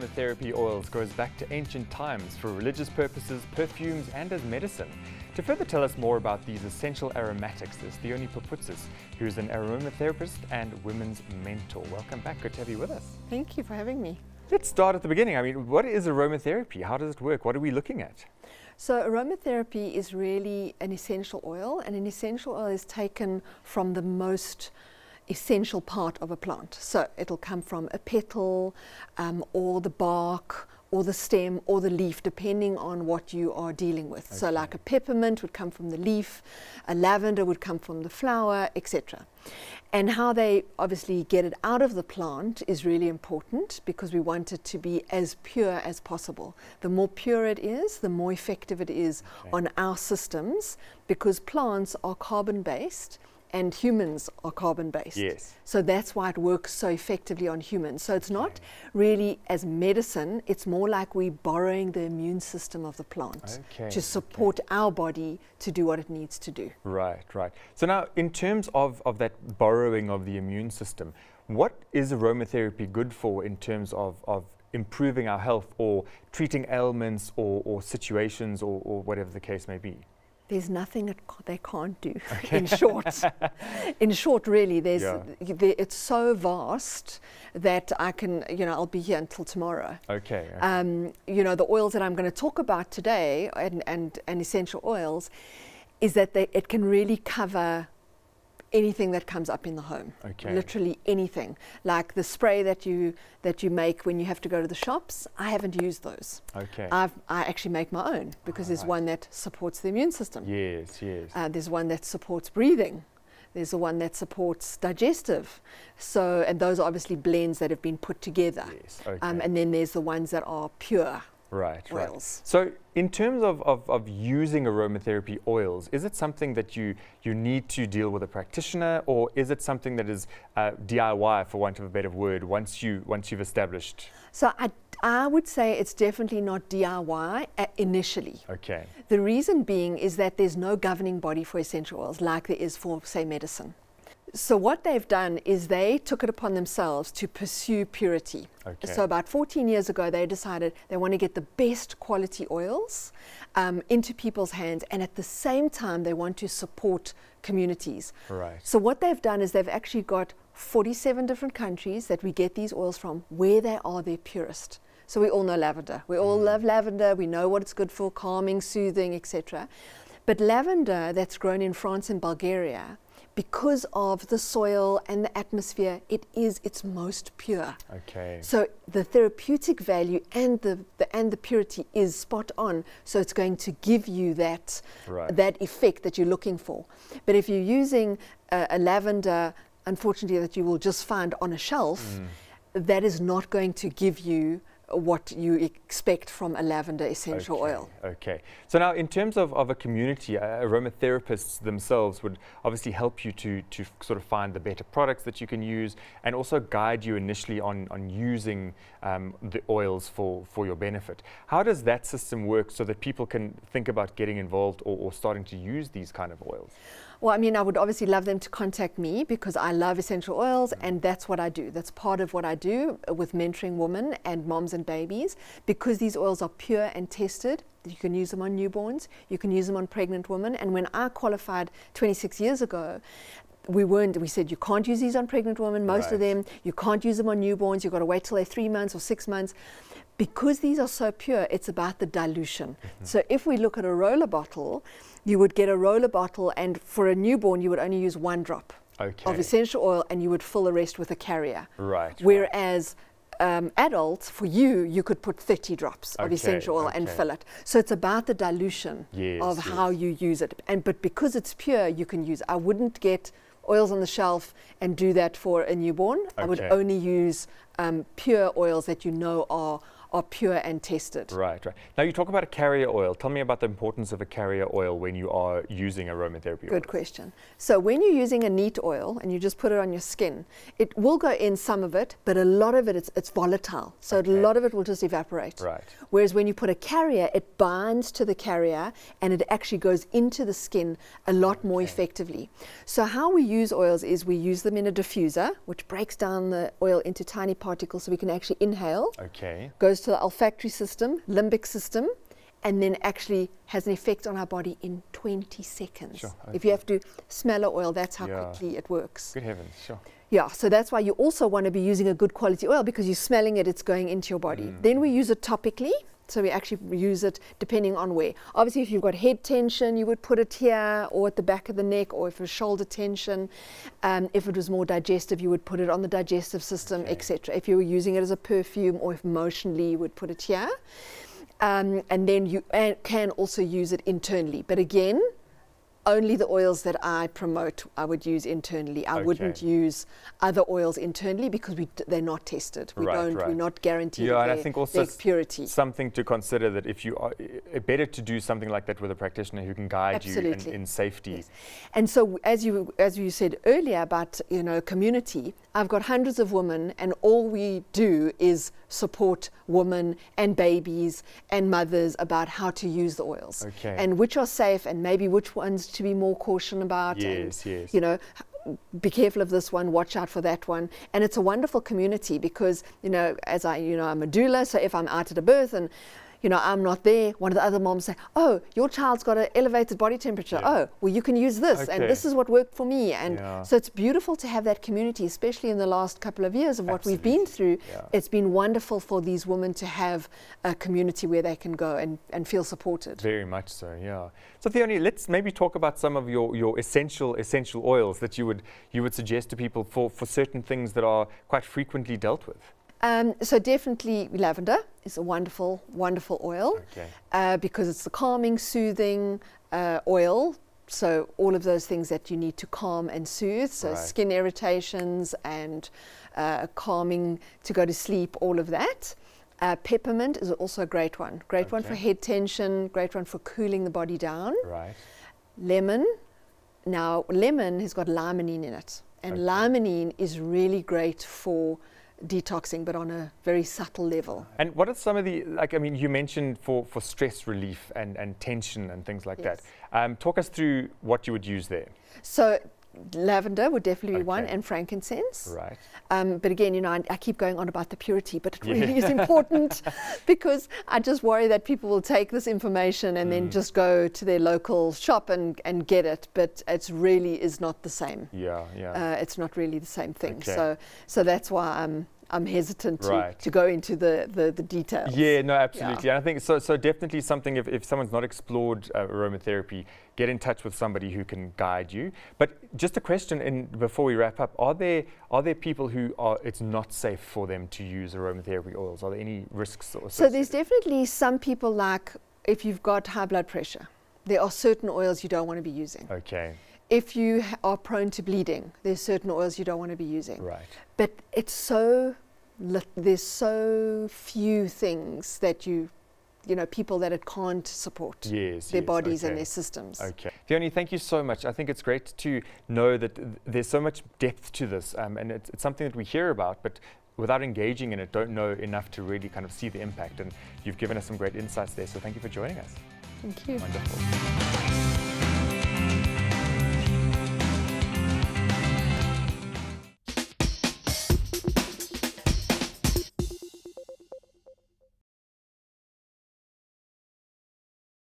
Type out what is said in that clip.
aromatherapy oils goes back to ancient times for religious purposes, perfumes, and as medicine. To further tell us more about these essential aromatics is Theoni, who is an aromatherapist and women's mentor. Welcome back. Good to have you with us. Thank you for having me. Let's start at the beginning. I mean, what is aromatherapy? How does it work? What are we looking at? So aromatherapy is really an essential oil, and an essential oil is taken from the most essential part of a plant. So it'll come from a petal, or the bark, or the stem, or the leaf, depending on what you are dealing with. Okay. So like a peppermint would come from the leaf, a lavender would come from the flower, etc. And how they obviously get it out of the plant is really important, because we want it to be as pure as possible. The more pure it is, the more effective it is on our systems, because plants are carbon-based and humans are carbon-based. Yes. So that's why it works so effectively on humans. So it's not really as medicine, it's more like we're borrowing the immune system of the plant to support our body to do what it needs to do. Right, right. So now, in terms of that borrowing of the immune system, what is aromatherapy good for in terms of improving our health or treating ailments or situations or whatever the case may be? There's nothing they can't do, in short. In short, really, it's so vast that I can, I'll be here until tomorrow. Okay. The oils that I'm going to talk about today and essential oils is that it can really cover anything that comes up in the home. Literally anything. Like the spray that you make when you have to go to the shops, I haven't used those. I actually make my own, because there's one that supports the immune system. Yes, yes. There's one that supports breathing. There's the one that supports digestive. So, and those are obviously blends that have been put together. Yes, and then there's the ones that are pure. Right, oils. Right. So in terms of using aromatherapy oils, is it something that you need to deal with a practitioner, or is it something that is DIY, for want of a better word, once you've established? So I would say it's definitely not DIY initially. Okay. The reason being is that there's no governing body for essential oils like there is for, say, medicine. So what they've done is they took it upon themselves to pursue purity. So about 14 years ago, they decided they want to get the best quality oils into people's hands, and at the same time, they want to support communities. Right. So what they've done is they've actually got 47 different countries that we get these oils from, where they are their purest. So we all know lavender. We all love lavender. We know what it's good for, calming, soothing, etc. But lavender that's grown in France and Bulgaria, because of the soil and the atmosphere, it is its most pure. So the therapeutic value and the purity is spot on. So it's going to give you that effect that you're looking for. But if you're using a lavender, unfortunately, that you will just find on a shelf, that is not going to give you what you expect from a lavender essential oil. Okay. So now, in terms of a community, aromatherapists themselves would obviously help you to sort of find the better products that you can use, and also guide you initially on using the oils for your benefit. How does that system work so that people can think about getting involved or starting to use these kind of oils? Well, I mean, I would obviously love them to contact me, because I love essential oils, and that's what I do. That's part of what I do with mentoring women and moms and babies, because these oils are pure and tested. You can use them on newborns, you can use them on pregnant women. And when I qualified 26 years ago, we said you can't use these on pregnant women, most of them. You can't use them on newborns. You've got to wait till they're 3 months or 6 months. Because these are so pure, it's about the dilution. So if we look at a roller bottle, you would get a roller bottle, and for a newborn, you would only use 1 drop of essential oil, and you would fill the rest with a carrier. Whereas adults, for you could put 30 drops of essential oil and fill it. So it's about the dilution of how you use it. But because it's pure, you can use it. I wouldn't get oils on the shelf and do that for a newborn. I would only use pure oils that you know are pure and tested. Right, right. Now you talk about a carrier oil. Tell me about the importance of a carrier oil when you are using aromatherapy Good oils. question. So when you're using a neat oil and you just put it on your skin, it will go in, some of it, but a lot of it, it's volatile. So a lot of it will just evaporate. Right. Whereas when you put a carrier, it binds to the carrier and it actually goes into the skin a lot more effectively. So how we use oils is we use them in a diffuser, which breaks down the oil into tiny particles so we can actually inhale. Okay. Goes to the olfactory system, limbic system, and then actually has an effect on our body in 20 seconds. Sure, If you have to smell an oil, that's how quickly it works. Good heavens, sure. Yeah, so that's why you also want to be using a good quality oil, because you're smelling it, it's going into your body. Then we use it topically. So we actually use it depending on where. Obviously, if you've got head tension, you would put it here or at the back of the neck, or if it was shoulder tension. If it was more digestive, you would put it on the digestive system, etc. If you were using it as a perfume or if emotionally, you would put it here. And then you can also use it internally. But again, only the oils that I promote I would use internally. I wouldn't use other oils internally because they're not tested. We're not guaranteed and I think also their purity. Something to consider, that if you are better to do something like that with a practitioner who can guide you in safety. Yes. And so as you said earlier about community, I've got hundreds of women, and all we do is support women and babies and mothers about how to use the oils and which are safe and maybe which ones to be more caution about. Yes, and, yes. Be careful of this one, watch out for that one. And it's a wonderful community because, as I'm a doula, so if I'm out at a birth and I'm not there, one of the other moms say, oh, your child's got an elevated body temperature. Oh, well, you can use this, and this is what worked for me. And so it's beautiful to have that community, especially in the last couple of years of what we've been through. It's been wonderful for these women to have a community where they can go and feel supported. Very much so, yeah. So Theoni, let's maybe talk about some of your essential oils that you would suggest to people for certain things that are quite frequently dealt with. So definitely lavender is a wonderful, wonderful oil because it's the calming, soothing oil. So all of those things that you need to calm and soothe. So skin irritations and calming to go to sleep, all of that. Peppermint is also a great one. Great one for head tension, great one for cooling the body down. Right. Lemon. Now, lemon has got limonene in it. And limonene is really great for detoxing, but on a very subtle level. And what are some of the, you mentioned for stress relief and tension and things like that. Talk us through what you would use there. So lavender would definitely be one, and frankincense. Right. But again, I keep going on about the purity, but it really is important because I just worry that people will take this information and then just go to their local shop and get it, but it really is not the same. It's not really the same thing. So that's why I'm hesitant to go into the details. Yeah, no, absolutely. And I think so definitely something, if someone's not explored aromatherapy, get in touch with somebody who can guide you. But just a question before we wrap up, are there people who it's not safe for them to use aromatherapy oils? Are there any risks associated? So there's definitely some people, like if you've got high blood pressure, there are certain oils you don't want to be using. Okay. If you are prone to bleeding, there's certain oils you don't want to be using. Right. But it's there's so few things that people that it can't support their bodies and their systems. Okay. Theoni, thank you so much. I think it's great to know that there's so much depth to this, and it's something that we hear about, but without engaging in it, don't know enough to really kind of see the impact. And you've given us some great insights there, so thank you for joining us. Thank you. Wonderful.